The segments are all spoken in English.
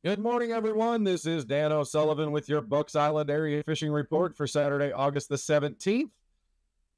Good morning, everyone. This is Dan O'Sullivan with your Bucks Island Area Fishing Report for Saturday, August the 17th.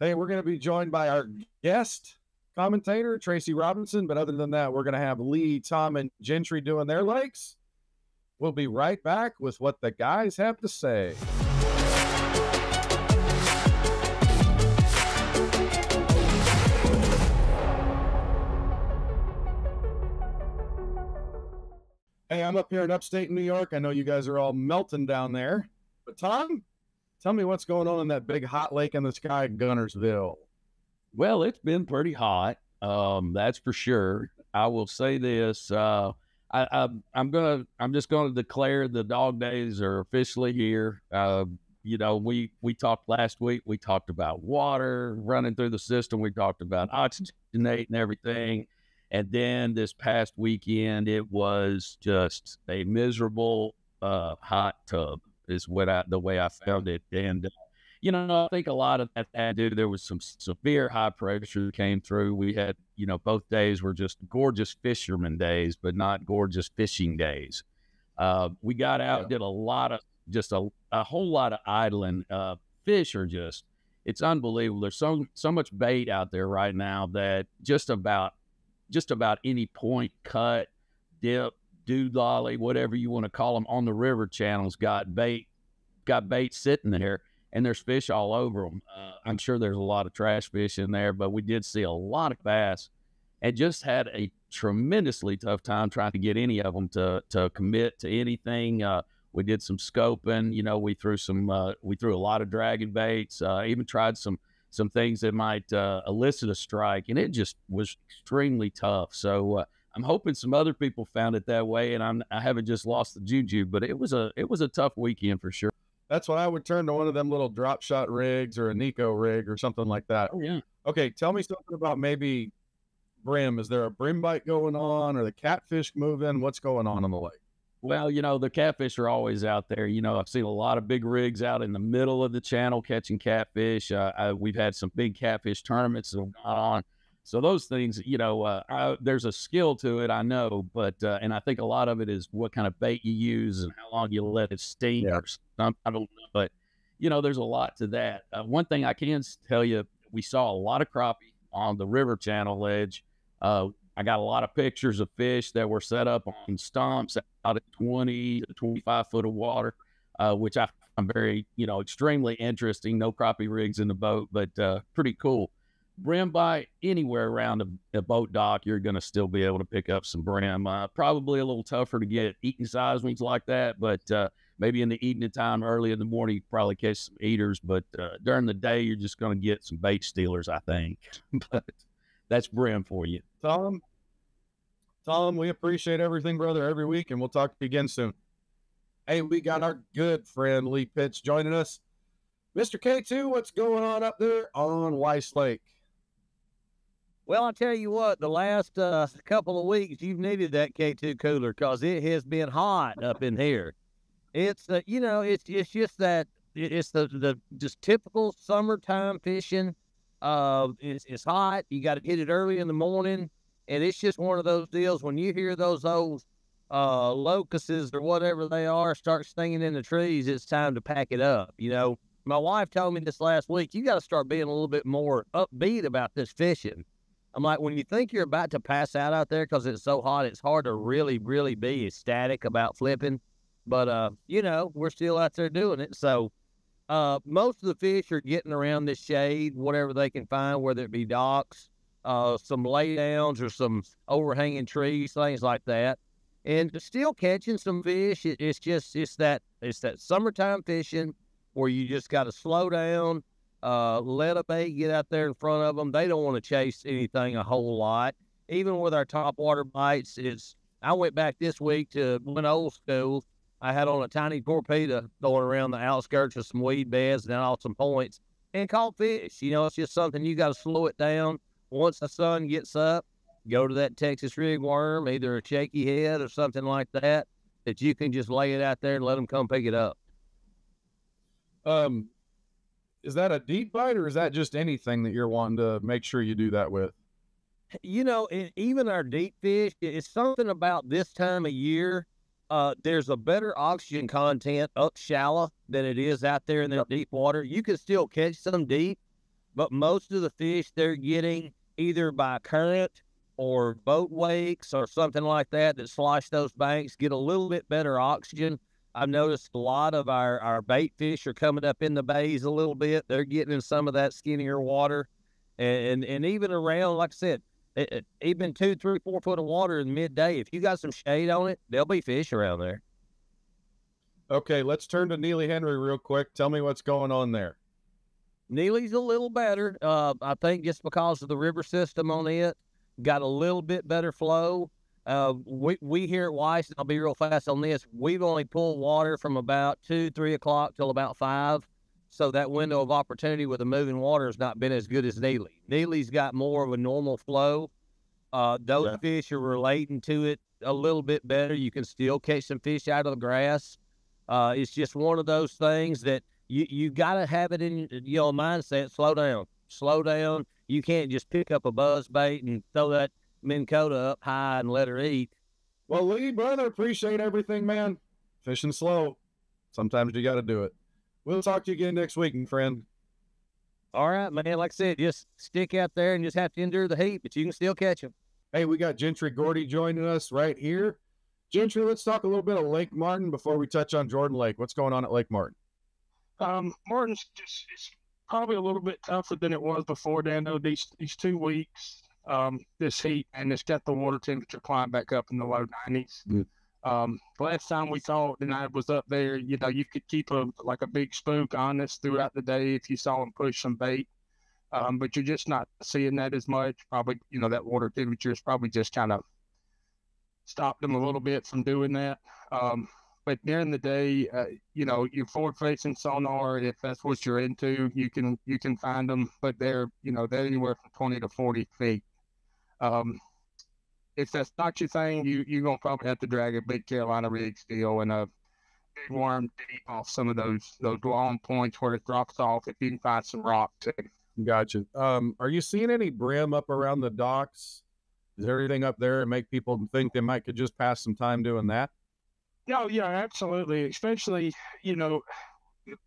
Hey, we're going to be joined by our guest commentator, Tracy Robinson. But other than that, we're going to have Lee, Tom, and Gentry doing their lakes. We'll be right back with what the guys have to say. Hey, I'm up here in upstate New York. I know you guys are all melting down there. But Tom, tell me what's going on in that big hot lake in the sky, Guntersville. Well, it's been pretty hot. That's for sure. I will say this. I'm just gonna declare the dog days are officially here. We talked last week. We talked about water running through the system. We talked about oxygenate and everything. And then this past weekend, it was just a miserable hot tub is the way I found it. And, I think a lot of that had to do, there was some severe high pressure that came through. We had, both days were just gorgeous fisherman days, but not gorgeous fishing days. We got out, did a lot of, just a whole lot of idling. Fish are just, it's unbelievable. There's so much bait out there right now that just about any point, cut, dip, doodolly, whatever you want to call them, on the river channels got bait sitting there, and there's fish all over them. I'm sure there's a lot of trash fish in there, but we did see a lot of bass, and just had a tremendously tough time trying to get any of them to commit to anything. We did some scoping. We threw a lot of dragon baits. Even tried some things that might elicit a strike, and it just was extremely tough. So I'm hoping some other people found it that way, and I haven't just lost the juju, but it was a tough weekend for sure. That's when I would turn to one of them little drop shot rigs or a Nico rig or something like that. Oh, yeah. Okay, tell me something about maybe brim. Is there a brim bite going on, or the catfish moving? What's going on the lake? Well, the catfish are always out there. I've seen a lot of big rigs out in the middle of the channel catching catfish. We've had some big catfish tournaments that have gone on. So those things, there's a skill to it, I know, but and I think a lot of it is what kind of bait you use and how long you let it steam or something. I don't know, but there's a lot to that. One thing I can tell you, we saw a lot of crappie on the river channel ledge. I got a lot of pictures of fish that were set up on stumps out at 20 to 25 foot of water, which I find very, extremely interesting. No crappie rigs in the boat, but pretty cool. Brim bite, anywhere around a boat dock, you're going to still be able to pick up some brim. Probably a little tougher to get eating size ones like that, but maybe in the evening time, early in the morning, you probably catch some eaters. But during the day, you're just going to get some bait stealers, I think. But that's brim for you. Tom, we appreciate everything, brother, every week, and we'll talk to you again soon. Hey, we got our good friend Lee Pitts joining us. Mr. K2, what's going on up there on Weiss Lake? Well, I'll tell you what, the last couple of weeks, you've needed that K2 cooler because it has been hot up in here. It's, it's just that, it's the just typical summertime fishing. It's hot. You got to hit it early in the morning. And it's just one of those deals when you hear those old locusts or whatever they are start stinging in the trees, it's time to pack it up. My wife told me this last week, you got to start being a little bit more upbeat about this fishing. I'm like, when you think you're about to pass out there because it's so hot, it's hard to really, really be ecstatic about flipping. But, we're still out there doing it. So most of the fish are getting around this shade, whatever they can find, whether it be docks, some laydowns or some overhanging trees, things like that, and still catching some fish. It's that summertime fishing where you just got to slow down, let a bait get out there in front of them. They don't want to chase anything a whole lot. Even with our top water bites, I went back this week to one old school. I had on a tiny torpedo going around the outskirts of some weed beds and out some points and caught fish. It's just something you got to slow it down. Once the sun gets up, go to that Texas rig worm, either a shaky head or something like that you can just lay it out there and let them come pick it up. Is that a deep bite, or is that just anything that you're wanting to make sure you do that with? Even our deep fish, it's something about this time of year there's a better oxygen content up shallow than it is out there in the deep water. You can still catch some deep, but most of the fish they're getting either by current or boat wakes or something like that slosh those banks, get a little bit better oxygen. I've noticed a lot of our bait fish are coming up in the bays a little bit. They're getting in some of that skinnier water. And even around, like I said, even 2, 3, 4 foot of water in midday, if you got some shade on it, there'll be fish around there. Okay, let's turn to Neely Henry real quick. Tell me what's going on there. Neely's a little better. I think just because of the river system on it, got a little bit better flow. We here at Weiss, and I'll be real fast on this, we've only pulled water from about 2, 3 o'clock till about 5. So that window of opportunity with the moving water has not been as good as Neely. Neely's got more of a normal flow. Those fish are relating to it a little bit better. You can still catch some fish out of the grass. It's just one of those things that you got to have it in your mindset. Slow down. You can't just pick up a buzz bait and throw that Minn Kota up high and let her eat. Well, Lee, brother, appreciate everything, man. Fishing slow. Sometimes you got to do it. We'll talk to you again next week, my friend. All right, man. Like I said, just stick out there and just have to endure the heat, but you can still catch them. Hey, we got Gentry Gordy joining us right here. Gentry, let's talk a little bit of Lake Martin before we touch on Jordan Lake. What's going on at Lake Martin? Martin's it's probably a little bit tougher than it was before, Dano. These 2 weeks, this heat, and it's got the water temperature climb back up in the low 90s. Last time we thought, and I was up there, you could keep a big spook honest throughout the day if you saw him push some bait. But you're just not seeing that as much. Probably, that water temperature is probably just kind of stopped them a little bit from doing that. But during the day, your forward-facing sonar, if that's what you're into, you can find them. But they're anywhere from 20 to 40 feet. If that's not your thing, you're going to probably have to drag a big Carolina rig steel and a big worm deep off some of those long points where it drops off if you can find some rock too. Gotcha. Are you seeing any brim up around the docks? Is there anything up there to make people think they could just pass some time doing that? Oh, yeah, absolutely. Especially,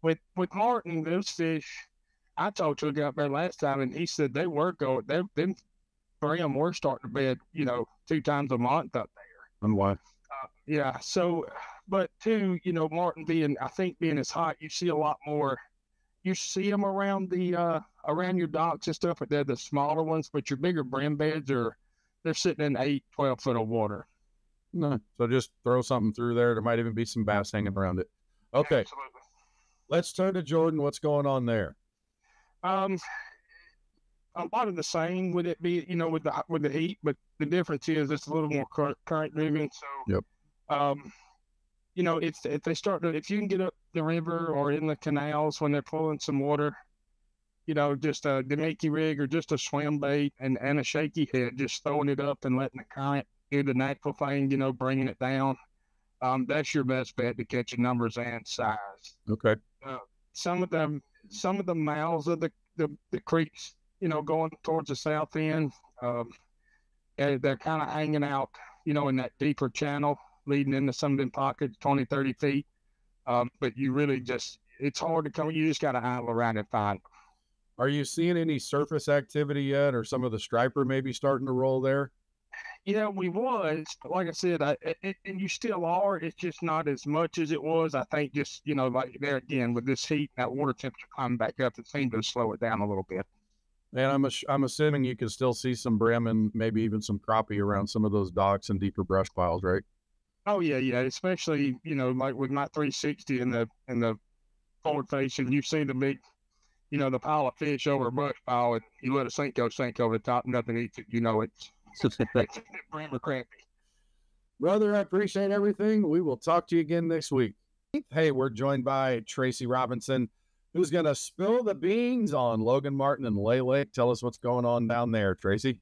with Martin, those fish, I talked to a guy up there last time, and he said they were going, them brim were starting to bed, 2 times a month up there. And why? Yeah. So, but too, Martin being as hot, you see a lot more. You see them around around your docks and stuff, but they're the smaller ones. But your bigger brim beds they're sitting in 8, 12 foot of water. No. So just throw something through there. There might even be some bass hanging around it. Okay. Absolutely. Let's turn to Jordan. What's going on there? A lot of the same with it be, with the heat, but the difference is it's a little more current driven. So, if you can get up the river or in the canals when they're pulling some water, just a demicky rig or just a swim bait and a shaky head, just throwing it up and letting the current do the natural thing, bringing it down. That's your best bet to catch numbers and size. Okay. Some of the mouths of the creeks, going towards the south end, and they're kind of hanging out, in that deeper channel leading into some of them pockets, 20, 30 feet. But you really it's hard to come. You just got to idle around and find them. Are you seeing any surface activity yet, or some of the striper maybe starting to roll there? We was, but like I said, and you still are. It's just not as much as it was. I think just, like there again, with this heat, that water temperature climbing back up, it seemed to slow it down a little bit. And I'm assuming you can still see some brim and maybe even some crappie around some of those docks and deeper brush piles, right? Oh yeah, yeah. Especially, like with my 360 in the forward facing, you see the big, the pile of fish over a brush pile, and you let a sink over the top, nothing eats it. It's brim or crappie. Brother, I appreciate everything. We will talk to you again next week. Hey, we're joined by Tracy Robinson, who's going to spill the beans on Logan Martin and Lay Lake. Tell us what's going on down there, Tracy.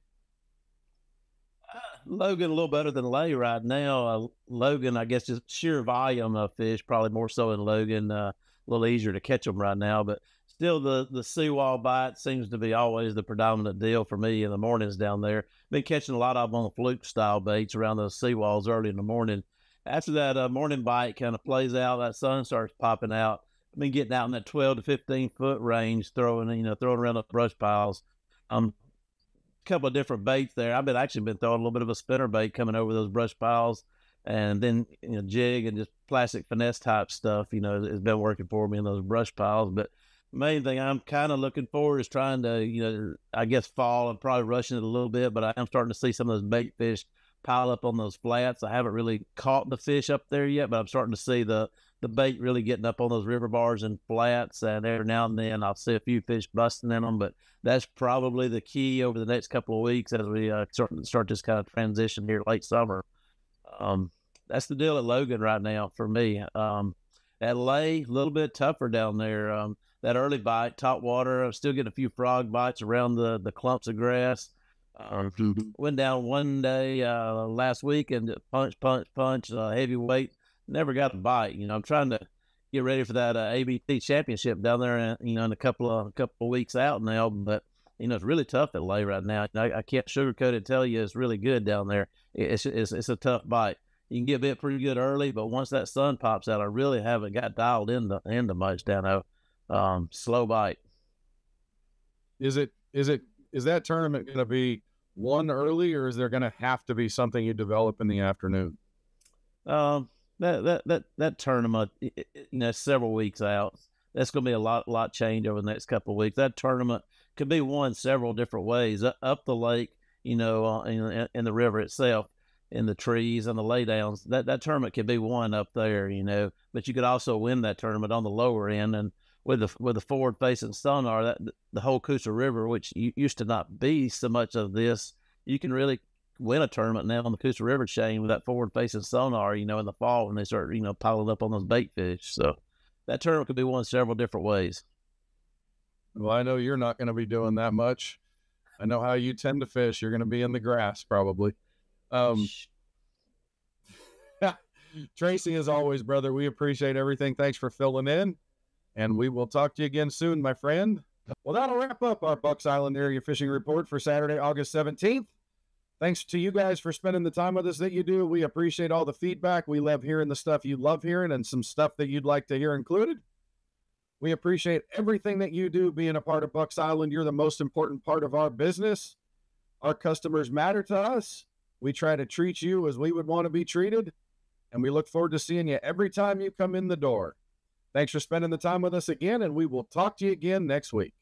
Logan a little better than Lay right now. Logan, I guess, just sheer volume of fish, probably more so in Logan. A little easier to catch them right now, but still the seawall bite seems to be always the predominant deal for me in the mornings down there. Been catching a lot of them on the fluke style baits around those seawalls early in the morning. after that morning bite kind of plays out, that sun starts popping out. I've been getting out in that 12 to 15 foot range, throwing around the brush piles. A couple of different baits there. I've actually been throwing a little bit of a spinner bait coming over those brush piles, and then jig and just plastic finesse type stuff. Has been working for me in those brush piles. But main thing I'm kind of looking for is trying to, I guess fall and probably rushing it a little bit, but I am starting to see some of those bait fish pile up on those flats. I haven't really caught the fish up there yet, but I'm starting to see the bait really getting up on those river bars and flats, and every now and then I'll see a few fish busting in them. But that's probably the key over the next couple of weeks as we start this kind of transition here late summer. That's the deal at Logan right now for me. At Lay, a little bit tougher down there. That early bite, top water, I'm still getting a few frog bites around the clumps of grass. Went down one day last week and punch, heavyweight. Never got a bite. I'm trying to get ready for that ABT championship down there, in a couple of weeks out now. But it's really tough at Lay right now. I can't sugarcoat it and tell you it's really good down there. It's a tough bite. You can get bit pretty good early, but once that sun pops out, I really haven't got dialed into much down there. Slow bite. Is that tournament going to be one early, or is there going to have to be something you develop in the afternoon? That tournament, several weeks out. That's going to be a lot change over the next couple of weeks. That tournament could be won several different ways up the lake, in the river itself, in the trees and the laydowns. That tournament could be won up there, but you could also win that tournament on the lower end. And with the forward facing sonar, that the whole Coosa River, which used to not be so much of this, you can really win a tournament now on the Coosa River chain with that forward facing sonar, in the fall when they start, piling up on those bait fish. So that tournament could be won several different ways. Well, I know you're not going to be doing that much. I know how you tend to fish. You're going to be in the grass probably. Tracy, as always, brother, we appreciate everything. Thanks for filling in, and we will talk to you again soon, my friend. Well, that'll wrap up our Bucks Island Area Fishing Report for Saturday, August 17th. Thanks to you guys for spending the time with us that you do. We appreciate all the feedback. We love hearing the stuff you love hearing and some stuff that you'd like to hear included. We appreciate everything that you do being a part of Bucks Island. You're the most important part of our business. Our customers matter to us. We try to treat you as we would want to be treated, and we look forward to seeing you every time you come in the door. Thanks for spending the time with us again, and we will talk to you again next week.